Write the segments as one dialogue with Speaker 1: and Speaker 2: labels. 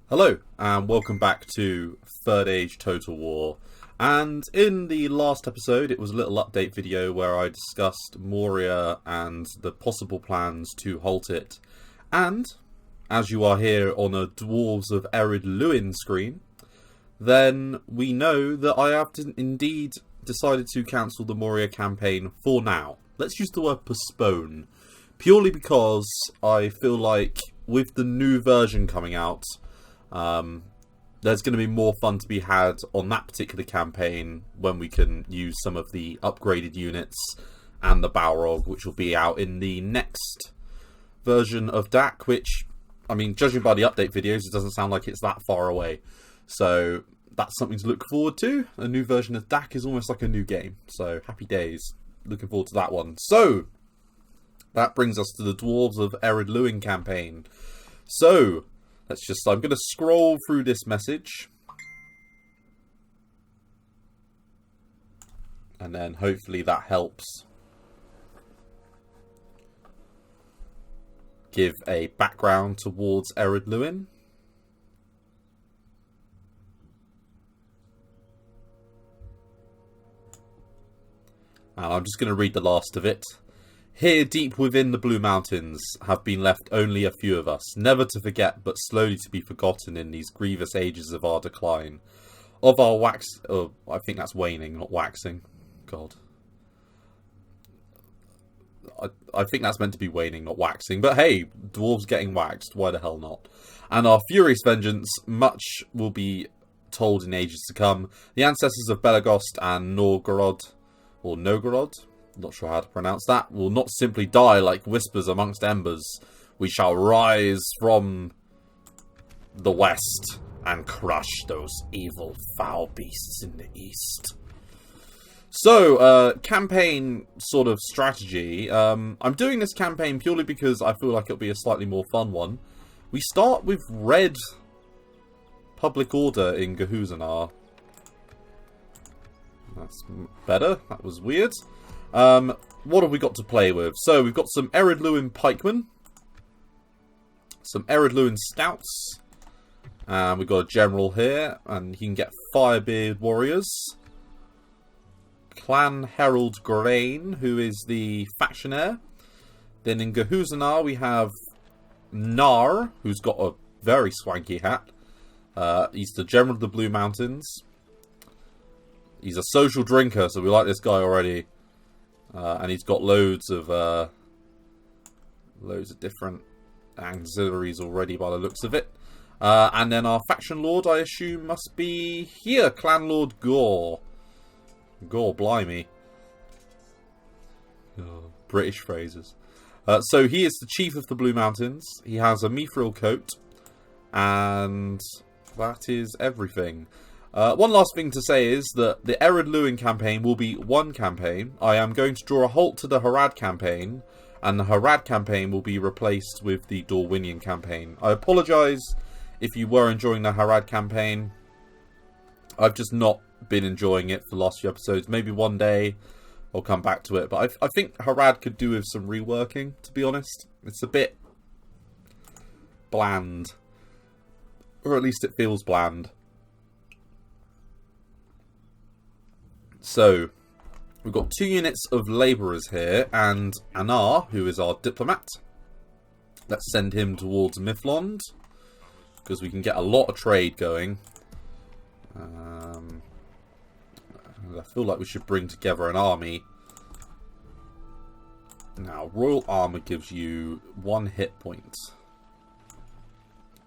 Speaker 1: Hello, and welcome back to Third Age Total War. And in the last episode, it was a little update video where I discussed Moria and the possible plans to halt it. And, as you are here on a Dwarves of Ered Luin screen, then we know that I have indeed decided to cancel the Moria campaign for now. Let's use the word postpone, purely because I feel like with the new version coming out, there's going to be more fun to be had on that particular campaign when we can use some of the upgraded units and the Balrog, which will be out in the next version of DAC, which, I mean, judging by the update videos, it doesn't sound like it's that far away. So that's something to look forward to. A new version of DAC is almost like a new game. So happy days. Looking forward to that one. So that brings us to the Dwarves of Ered Luin campaign. So I'm going to scroll through this message. And then hopefully that helps give a background towards Ered Luin. And I'm just going to read the last of it. Here, deep within the Blue Mountains, have been left only a few of us, never to forget, but slowly to be forgotten in these grievous ages of our decline. Of our I think that's waning, not waxing. God. I think that's meant to be waning, not waxing. But hey, dwarves getting waxed, why the hell not? And our furious vengeance, much will be told in ages to come. The ancestors of Belagost and Norgorod, or Novgorod, not sure how to pronounce that, will not simply die like whispers amongst embers. We shall rise from the west and crush those evil foul beasts in the east. So, campaign sort of strategy. I'm doing this campaign purely because I feel like it'll be a slightly more fun one. We start with red public order in Gehuzanar. That's better. That was weird. What have we got to play with? So we've got some Ered Luin pikemen, some Ered Luin scouts, and we've got a general here, and he can get Firebeard warriors. Clan Herald Grain, who is the factionaire. Then in Gehuzanar we have Nar, who's got a very swanky hat. He's the general of the Blue Mountains. He's a social drinker, so we like this guy already. And he's got loads of different auxiliaries already by the looks of it. And then our faction lord, I assume, must be here, Clan Lord Gore. Gore, blimey. Oh, British phrases. So he is the chief of the Blue Mountains. He has a mithril coat. And that is everything. One last thing to say is that the Ered Luin campaign will be one campaign. I am going to draw a halt to the Harad campaign, and the Harad campaign will be replaced with the Dorwinian campaign. I apologise if you were enjoying the Harad campaign. I've just not been enjoying it for the last few episodes. Maybe one day I'll come back to it, but I think Harad could do with some reworking, to be honest. It's a bit bland. Or at least it feels bland. So, we've got 2 units of labourers here, and Anar, who is our diplomat. Let's send him towards Miflond, because we can get a lot of trade going. I feel like we should bring together an army. Now, Royal Armour gives you 1 hit point.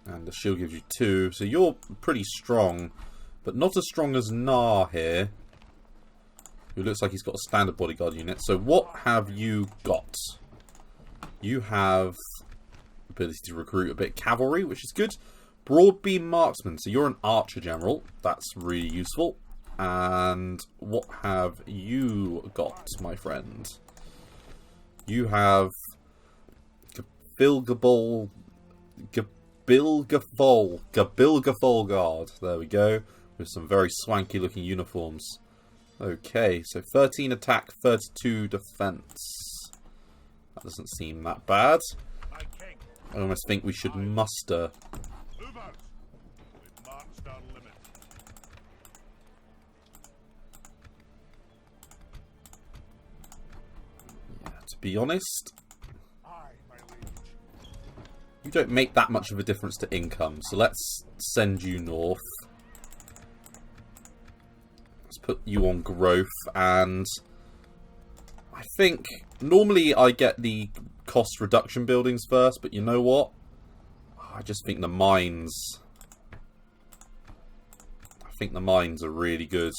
Speaker 1: And the shield gives you 2, so you're pretty strong, but not as strong as Nar here. Who looks like he's got a standard bodyguard unit. So what have you got? You have ability to recruit a bit of cavalry, which is good. Broadbeam marksman. So you're an archer general. That's really useful. And what have you got, my friend? You have Gabilgafol Guard. There we go. With some very swanky looking uniforms. Okay, so 13 attack, 32 defense. That doesn't seem that bad. I almost think we should muster to be honest, you don't make that much of a difference to income. So let's send you north. Let's put you on growth. And I think normally I get the cost reduction buildings first, but you know what? I just think the mines... I think the mines are really good.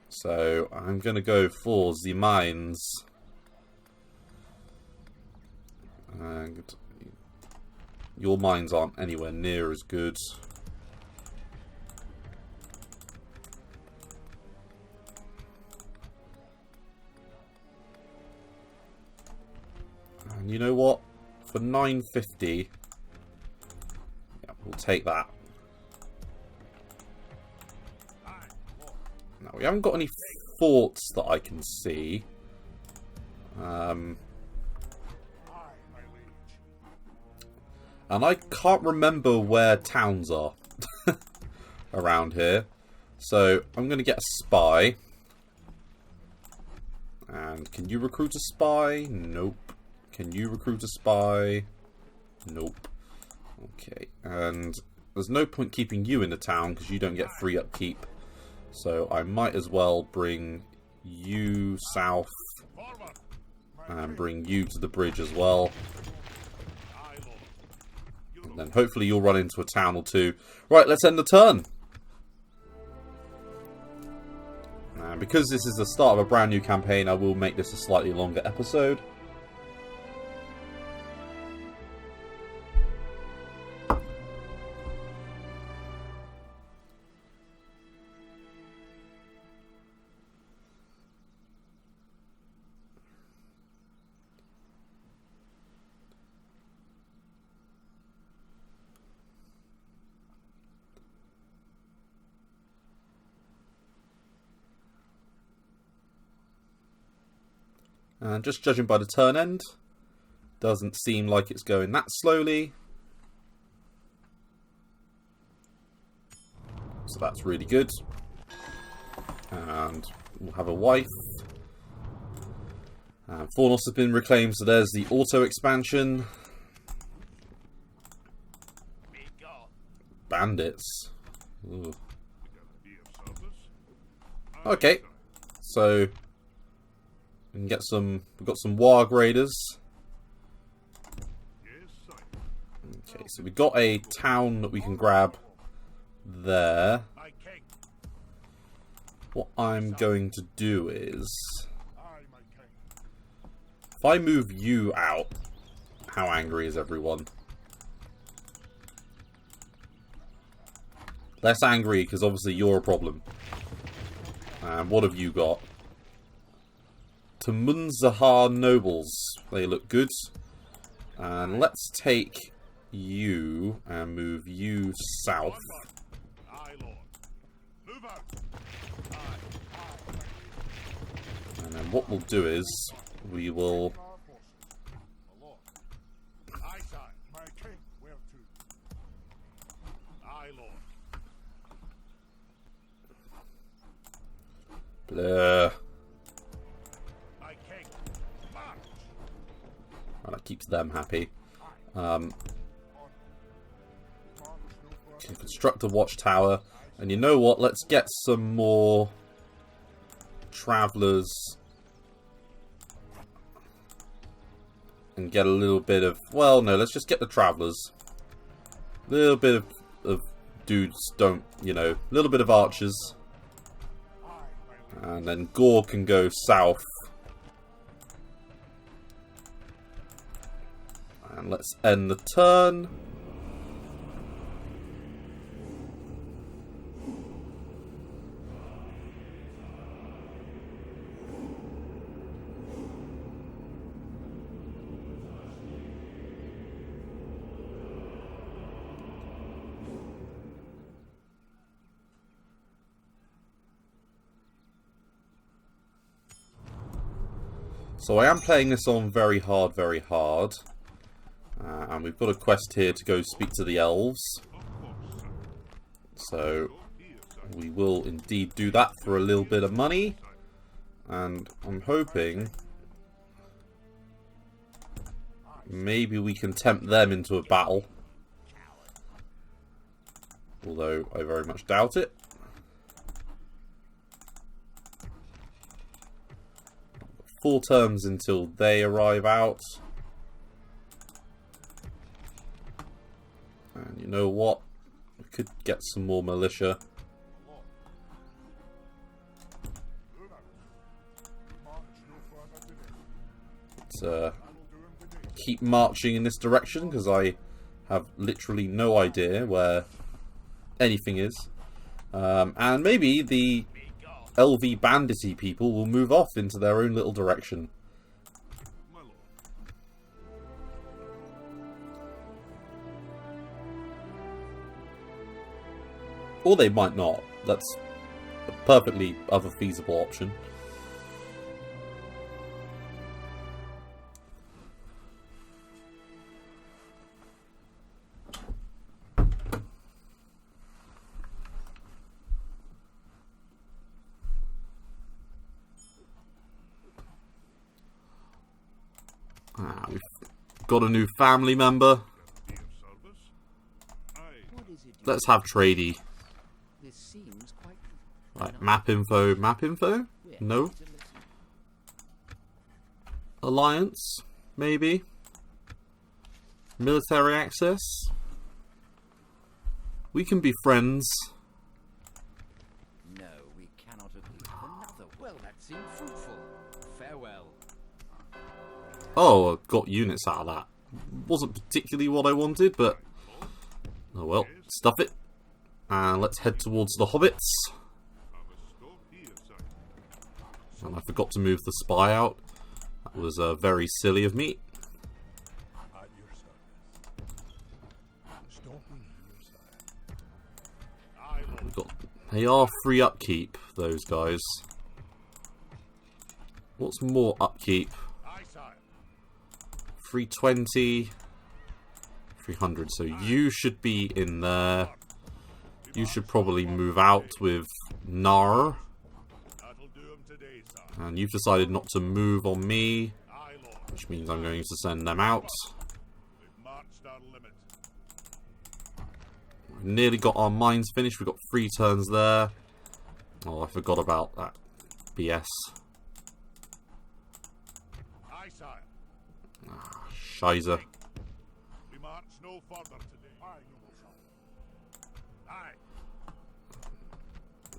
Speaker 1: So I'm going to go for the mines. And your mines aren't anywhere near as good. And you know what? For 950, yeah, we'll take that. Now, we haven't got any forts that I can see. And I can't remember where towns are around here. So I'm going to get a spy. And can you recruit a spy? Nope. Can you recruit a spy? Nope. Okay. And there's no point keeping you in the town because you don't get free upkeep. So I might as well bring you south. And bring you to the bridge as well. Then hopefully you'll run into a town or two. Right, let's end the turn. And because this is the start of a brand new campaign, I will make this a slightly longer episode. And just judging by the turn end, doesn't seem like it's going that slowly. So that's really good. And we'll have a wife. And Fornos has been reclaimed, so there's the auto expansion. Bandits. Ooh. Okay, so we can get some. We've got some Warg Raiders. Okay, so we've got a town that we can grab there. What I'm going to do is, if I move you out, how angry is everyone? Less angry because obviously you're a problem. And what have you got? Tumunzahar nobles. They look good. And let's take you and move you south. And then what we'll do is we will Blah. And that keeps them happy. Can construct a watchtower. And you know what? Let's get some more travelers. And get a little bit of... Well, no, let's just get the travelers. A little bit of dudes don't, you know, a little bit of archers. And then Gore can go south. And let's end the turn. So I am playing this on very hard, very hard. And we've got a quest here to go speak to the elves. So we will indeed do that for a little bit of money. And I'm hoping maybe we can tempt them into a battle. Although I very much doubt it. 4 turns until they arrive out. And you know what? We could get some more militia. Let's keep marching in this direction, because I have literally no idea where anything is. And maybe the LV bandity people will move off into their own little direction. Or they might not. That's a perfectly other feasible option. We've got a new family member. Let's have tradey. Right, map info. Map info? No. Alliance? Maybe. Military access? We can be friends.
Speaker 2: No, we cannot agree with another. Well, that seemed fruitful. Farewell.
Speaker 1: Oh, I got units out of that. Wasn't particularly what I wanted, but oh well, stuff it. And let's head towards the hobbits. And I forgot to move the spy out. That was very silly of me. They are free upkeep, those guys. What's more upkeep? 320, 300. So you should be in there. You should probably move out with Nar. And you've decided not to move on me, which means I'm going to send them out. We've nearly got our mines finished. We've got 3 turns there. Oh, I forgot about that BS. Ah, Scheiße.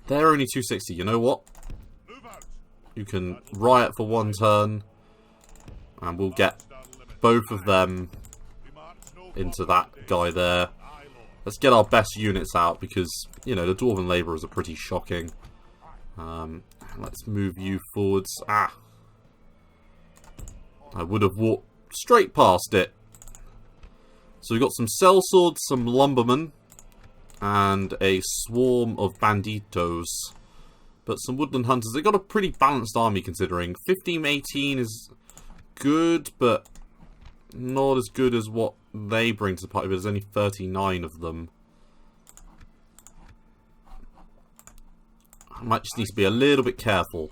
Speaker 1: They're only 260. You know what? You can riot for 1 turn, and we'll get both of them into that guy there. Let's get our best units out, because, you know, the Dwarven Labourers are pretty shocking. Let's move you forwards. Ah! I would have walked straight past it. So we've got some sellswords, some lumbermen, and a swarm of banditos. But some woodland hunters. They've got a pretty balanced army, considering 15-18 is good, but not as good as what they bring to the party. But there's only 39 of them. I might just need to be a little bit careful.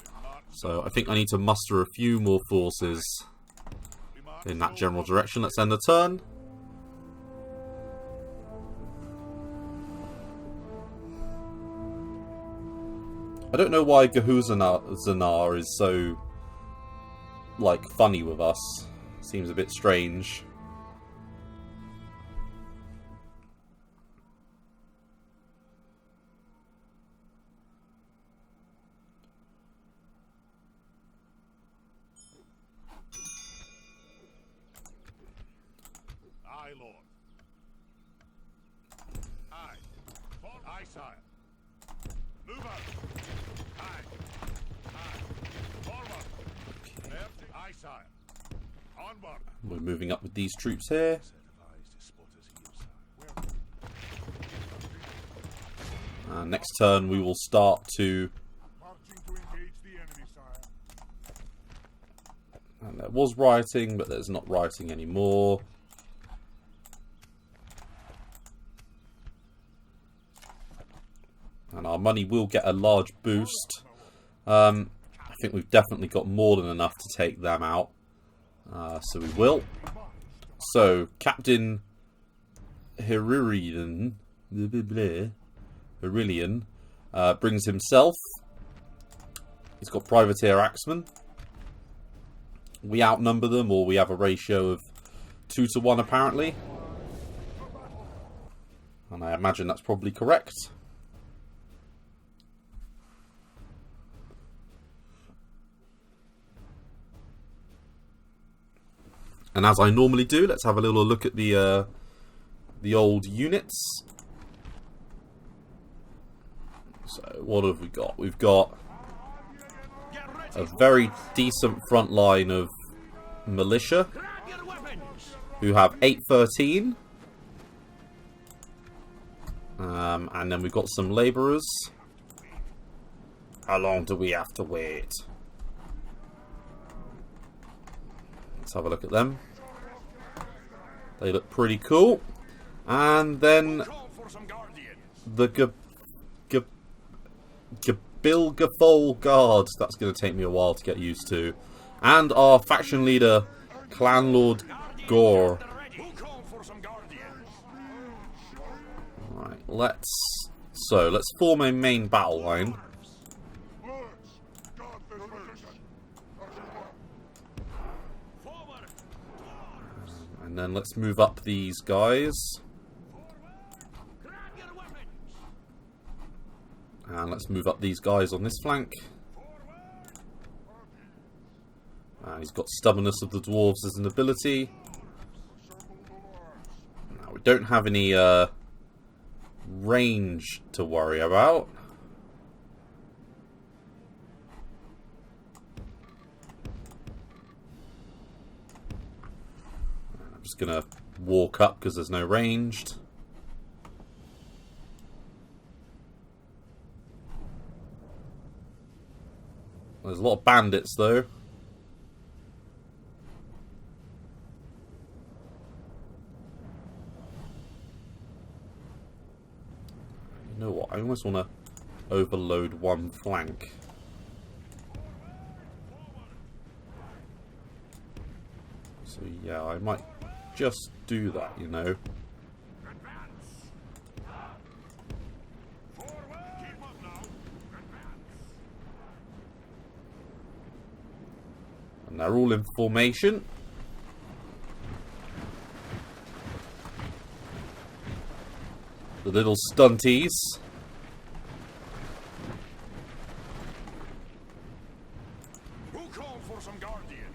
Speaker 1: So I think I need to muster a few more forces in that general direction. Let's end the turn. I don't know why Zanar is so, like, funny with us. Seems a bit strange.
Speaker 3: Aye, Lord. Aye. Aye, sire. Move out. Aye. Aye. Forward. Left. Aye, sire. Onward.
Speaker 1: We're moving up with these troops here. Next turn we will start to... And there was rioting, but there's not rioting anymore. And our money will get a large boost. I think we've definitely got more than enough to take them out. So we will. So, Captain Herillion brings himself. He's got Privateer Axeman. We outnumber them, or we have a ratio of 2 to 1 apparently. And I imagine that's probably correct. And as I normally do, let's have a little look at the old units. So what have we got? We've got a very decent front line of militia who have 813. And then we've got some labourers. How long do we have to wait? Let's have a look at them. They look pretty cool. And then the Gabilgafol Guard. That's going to take me a while to get used to. And our faction leader, Clan Lord Gore. Right, let's form a main battle line. And then let's move up these guys. And let's move up these guys on this flank. He's got Stubbornness of the Dwarves as an ability. Now, we don't have any range to worry about. I'm just going to walk up because there's no ranged. There's a lot of bandits though. You know what? I almost want to overload one flank. So yeah, I might just do that, you know. And they're all in formation. The little stunties.
Speaker 3: Who called for some guardian?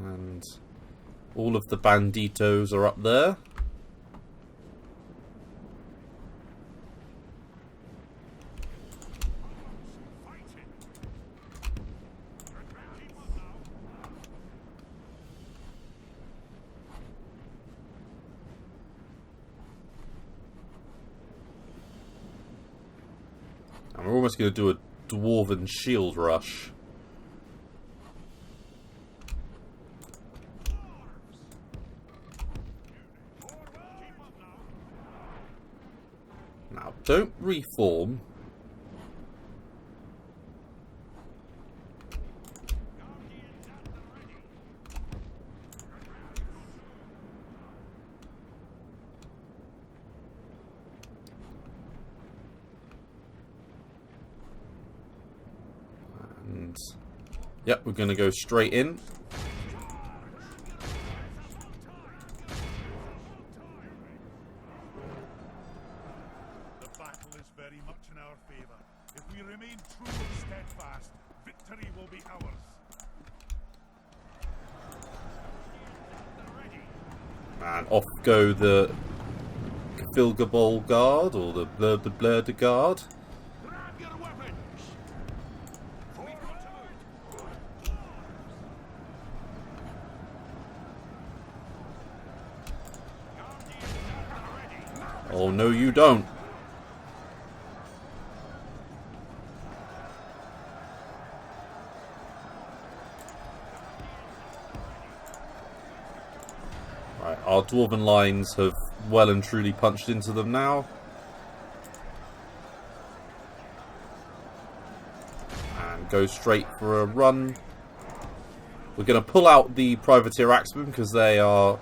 Speaker 1: And all of the banditos are up there. And we're almost going to do a dwarven shield rush. Now, don't reform. And yep, we're going to go straight in.
Speaker 3: The battle is very much in our favor. If we remain true and steadfast, victory will be ours.
Speaker 1: And off go the Filgabol Guard, or the Blur de Guard.
Speaker 3: Grab your weapons!
Speaker 1: Oh no, you don't. Right, our dwarven lines have well and truly punched into them now. Go straight for a run. We're going to pull out the Privateer Axemen because they are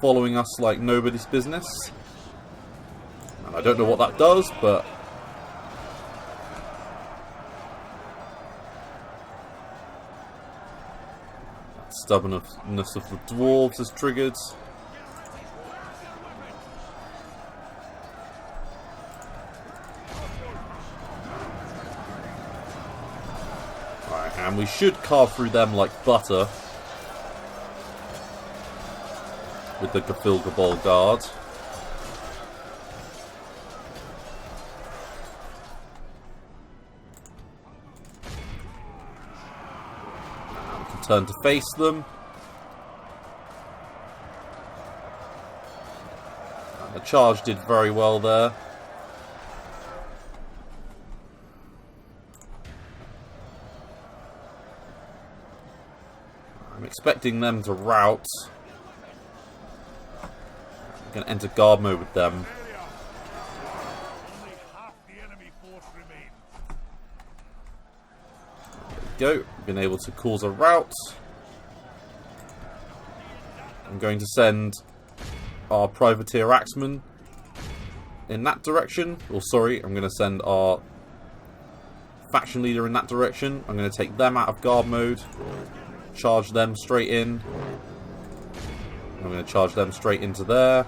Speaker 1: following us like nobody's business. And I don't know what that does, but that stubbornness of the Dwarves is triggered. Right, and we should carve through them like butter with the Gafilgabol Guard. Turn to face them. And the charge did very well there. I'm expecting them to rout. I'm going to enter guard mode with them.
Speaker 3: Only half the enemy force remains.
Speaker 1: Go. Been able to cause a rout. I'm going to send our Privateer Axemen in that direction. Or sorry, I'm going to send our faction leader in that direction. I'm going to take them out of guard mode. Charge them straight in. I'm going to charge them straight into there.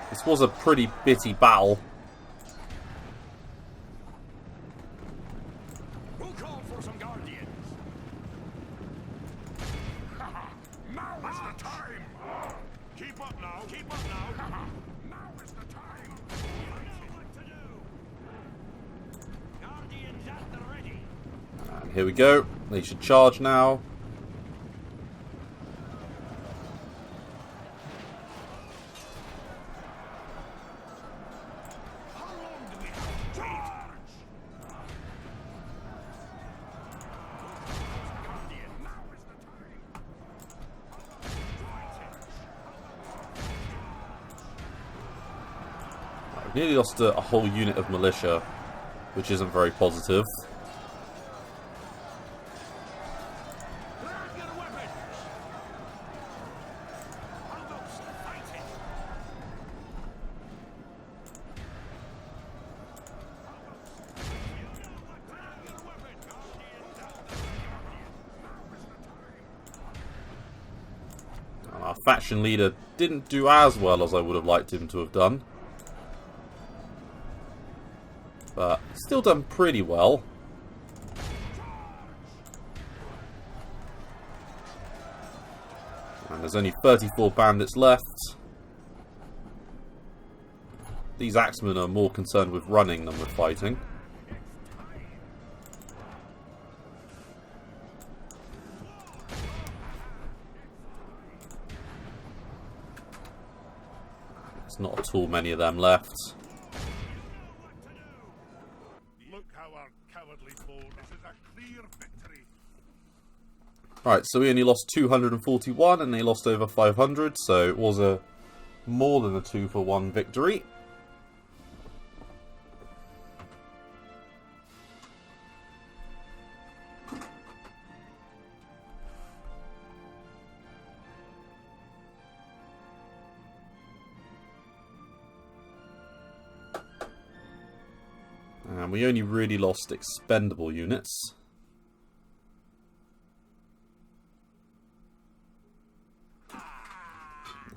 Speaker 1: This was a pretty bitty battle.
Speaker 2: We'll call for some guardians.
Speaker 3: Now is the time! Keep up now! Keep up now! Now is the time!
Speaker 2: What to do? Guardians at the ready.
Speaker 1: And here we go. They should charge now. Nearly lost a whole unit of militia, which isn't very positive. And our faction leader didn't do as well as I would have liked him to have done. But still done pretty well. And there's only 34 bandits left. These axemen are more concerned with running than with fighting. There's not at all many of them left. Right, so we only lost 241 and they lost over 500, so it was a more than a 2-for-1 victory. And we only really lost expendable units.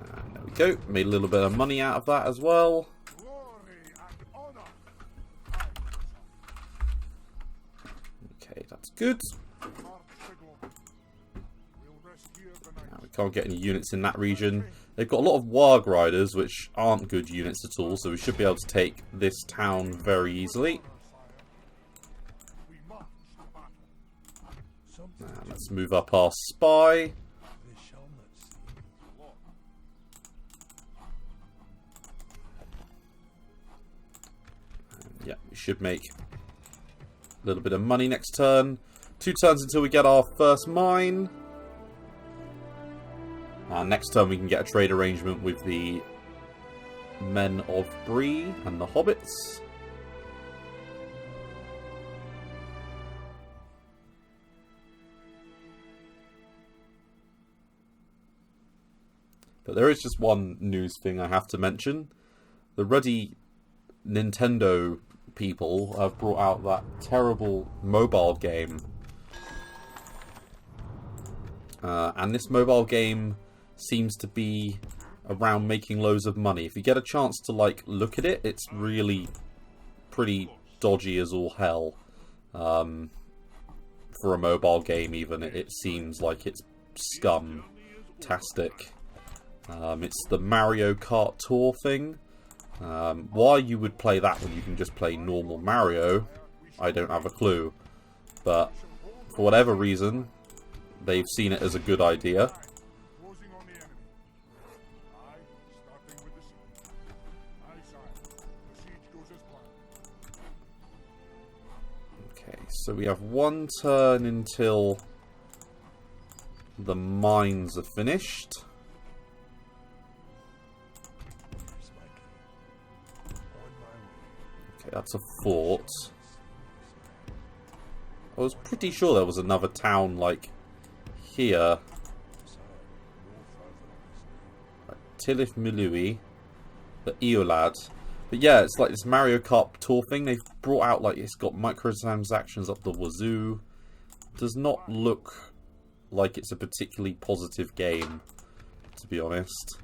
Speaker 1: And there we go. Made a little bit of money out of that as well. Okay, that's good. Now, we can't get any units in that region. They've got a lot of Warg Riders, which aren't good units at all, so we should be able to take this town very easily. Let's move up our spy. Yeah, we should make a little bit of money next turn. 2 turns until we get our first mine. Next turn we can get a trade arrangement with the Men of Bree and the Hobbits. But there is just one news thing I have to mention. The ruddy Nintendo people have brought out that terrible mobile game. And this mobile game seems to be around making loads of money. If you get a chance to like look at it, it's really pretty dodgy as all hell. For a mobile game even, it seems like it's scum-tastic. It's the Mario Kart Tour thing. Why you would play that when you can just play normal Mario, I don't have a clue. But for whatever reason, they've seen it as a good idea. Okay, so we have 1 turn until the mines are finished. Okay, that's a fort. I was pretty sure there was another town like here. Tilith Milui, the Eolad. But yeah, it's like this Mario Kart Tour thing. They've brought out like it's got microtransactions up the wazoo. Does not look like it's a particularly positive game, to be honest.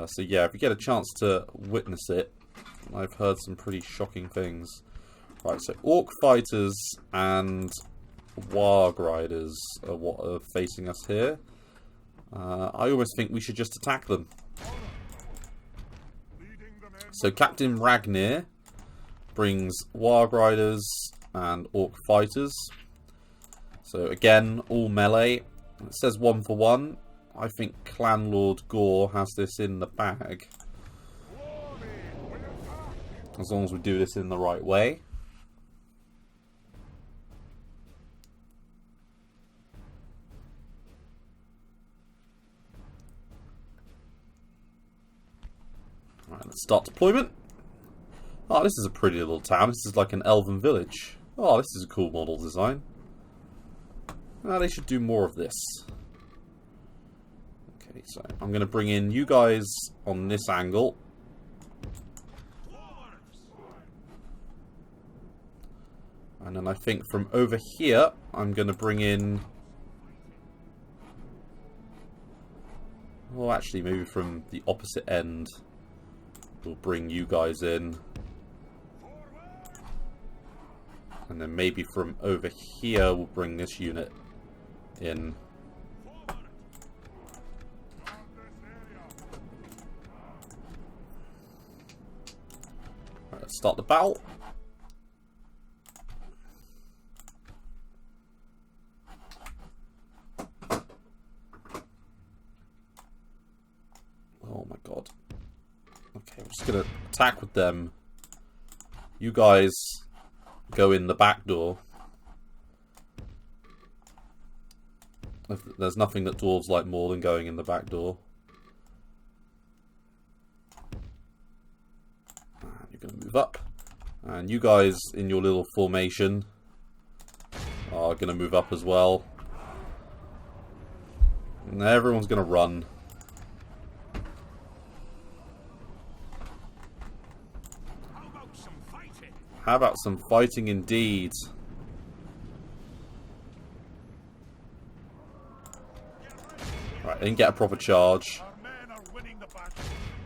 Speaker 1: So yeah, if you get a chance to witness it, I've heard some pretty shocking things. Right, so Orc Fighters and Warg Riders are what are facing us here. I almost think we should just attack them. So Captain Ragnir brings Warg Riders and Orc Fighters. So again, all melee. It says 1 for 1. I think Clan Lord Gore has this in the bag. As long as we do this in the right way. Alright, let's start deployment. Oh, this is a pretty little town. This is like an elven village. Oh, this is a cool model design. They should do more of this. Okay, so I'm going to bring in you guys on this angle. And then I think from over here, I'm going to bring in... Well, actually, maybe from the opposite end, we'll bring you guys in. And then maybe from over here, we'll bring this unit in. Right, let's start the battle. Oh my god. Okay, I'm just gonna attack with them. You guys go in the back door. There's nothing that dwarves like more than going in the back door. And you're gonna move up. And you guys in your little formation are gonna move up as well. And everyone's gonna run. How about some fighting indeed? Right, I didn't get a proper charge.
Speaker 3: Our men are winning the battle.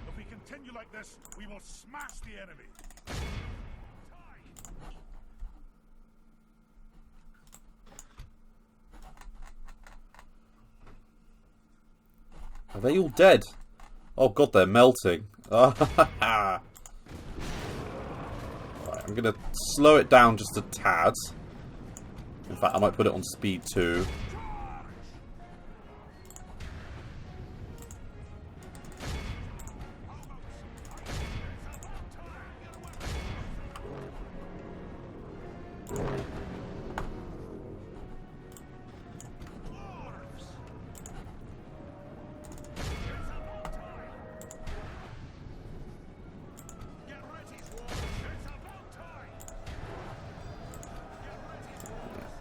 Speaker 3: If we continue like this, we will smash the enemy.
Speaker 1: Are they all dead? Oh god, they're melting. I'm going to slow it down just a tad. In fact, I might put it on speed 2.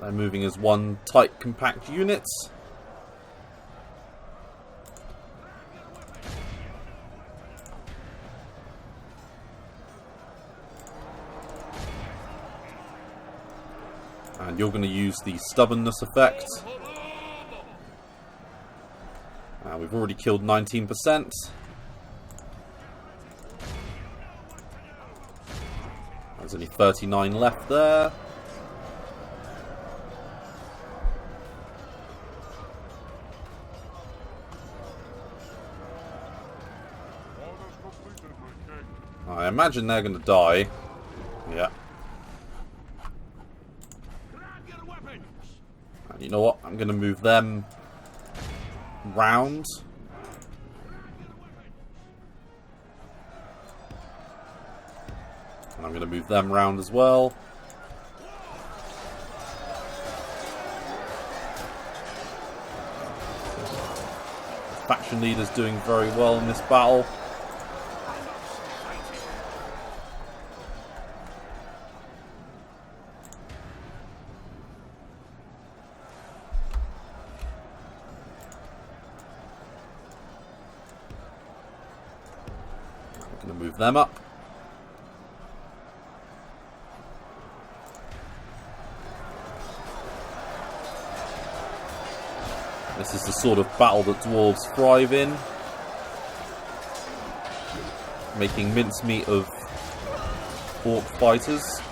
Speaker 1: They're moving as one tight, compact unit. And you're going to use the stubbornness effect. We've already killed 19%. There's only 39 left there. I imagine they're going to die. Yeah. And you know what? I'm going to move them round. And I'm going to move them round as well. The faction leader's doing very well in this battle. I'm going to move them up. This is the sort of battle that dwarves thrive in. Making mincemeat of orc fighters.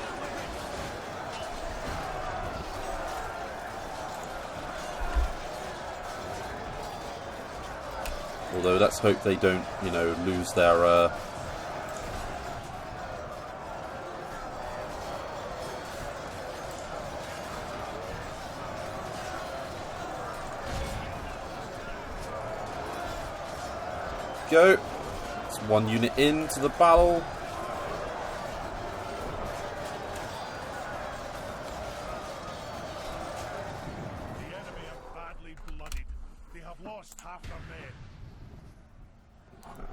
Speaker 1: Although let's hope they don't, lose their go. It's one unit into the battle.
Speaker 3: The enemy are badly blooded. They have lost half their men.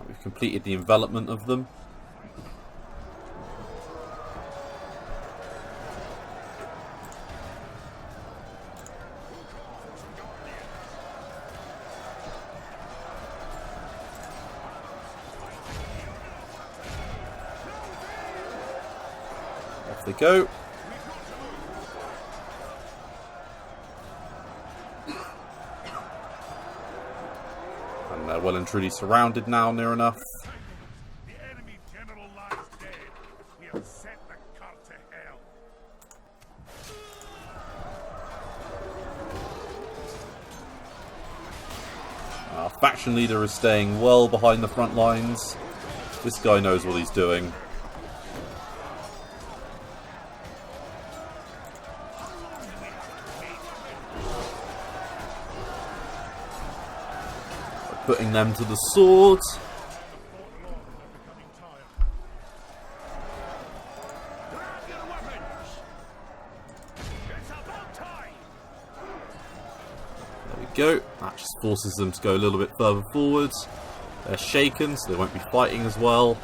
Speaker 1: We've completed the envelopment of them. Off they go. And they're well and truly surrounded now, near enough.
Speaker 3: The enemy general lies dead. We have set the cart to hell.
Speaker 1: Our faction leader is staying well behind the front lines. This guy knows what he's doing. Putting them to the sword. There we go. That just forces them to go a little bit further forwards. They're shaken, so they won't be fighting as well.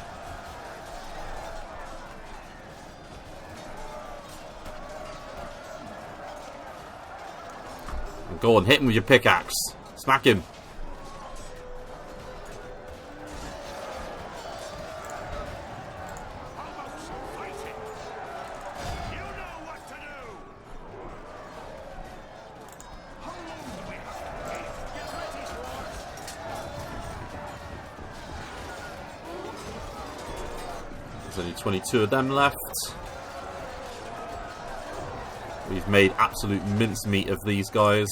Speaker 1: And go on, hit him with your pickaxe. Smack him. There's only 22 of them left. We've made absolute mincemeat of these guys.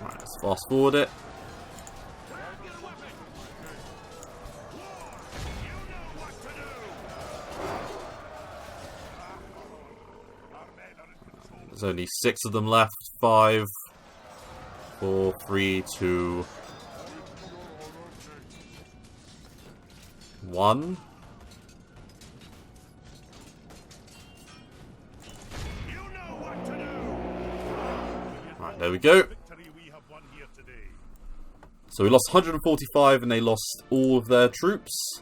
Speaker 1: Right, let's fast forward it. There's only 6 of them left. 5, 4, 3, 2, 1. Right, there we go. So we lost 145 and they lost all of their troops.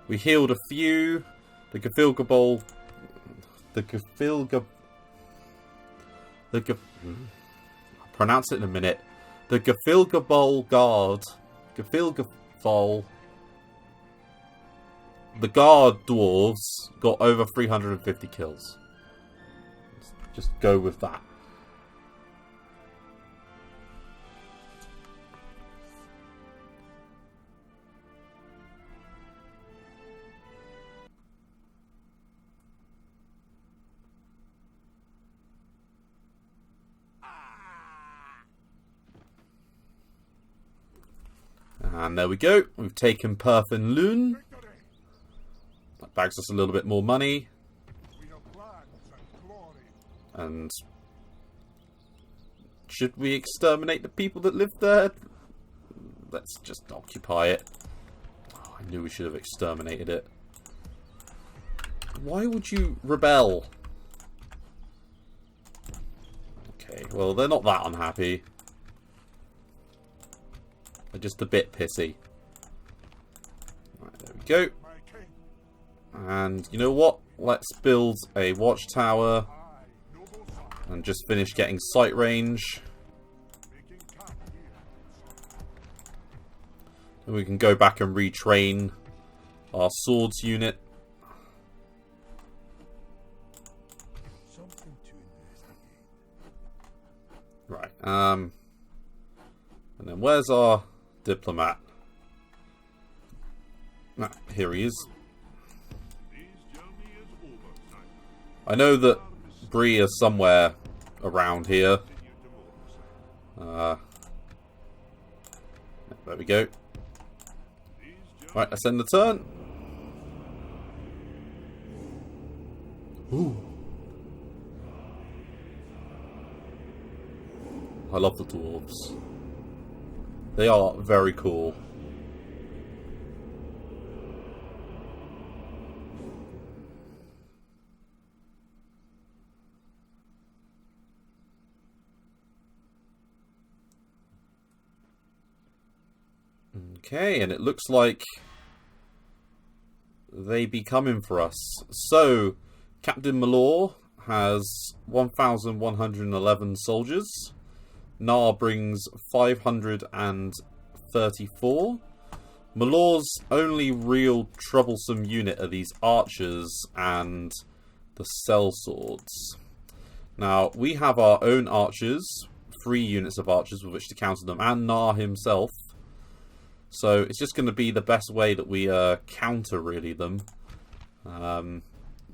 Speaker 1: We healed a few. The Gafilgabol The Gafilga... I'll pronounce it in a minute. The Gafilgabol Guard... Gafilgabol... The Guard Dwarves got over 350 kills. Let's just go with that. And there we go. We've taken Perth and Luin. That bags us a little bit more money. And should we exterminate the people that live there? Let's just occupy it. Oh, I knew we should have exterminated it. Why would you rebel? Okay, well, they're not that unhappy. They're just a bit pissy. Right, there we go. And you know what? Let's build a watchtower and just finish getting sight range. And we can go back and retrain our swords unit. Right. And then where's our diplomat? Ah, here he is. I know that Bree is somewhere around here. There we go. Right, let's end the turn. Ooh. I love the dwarves. They are very cool. Okay, and it looks like they be coming for us. So, Captain Malor has 1,111 soldiers. Nar brings 534. Malor's only real troublesome unit are these archers and the sellswords. Now, we have our own archers, 3 units of archers with which to counter them, and Nar himself. So it's just going to be the best way that we counter, really, them.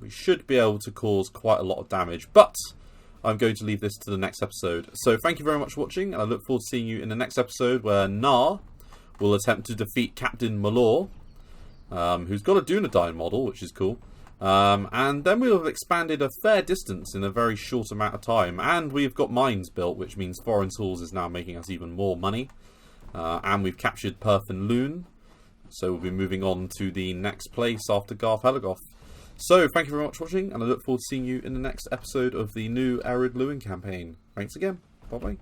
Speaker 1: We should be able to cause quite a lot of damage, but I'm going to leave this to the next episode. So thank you very much for watching, and I look forward to seeing you in the next episode where Nar will attempt to defeat Captain Malor, who's got a Dunedain model, which is cool. And then we'll have expanded a fair distance in a very short amount of time, and we've got mines built, which means foreign tools is now making us even more money. And we've captured Perth and Luin, so we'll be moving on to the next place after Garth Helagoth. So, thank you very much for watching, and I look forward to seeing you in the next episode of the new Ered Luin campaign. Thanks again. Bye-bye.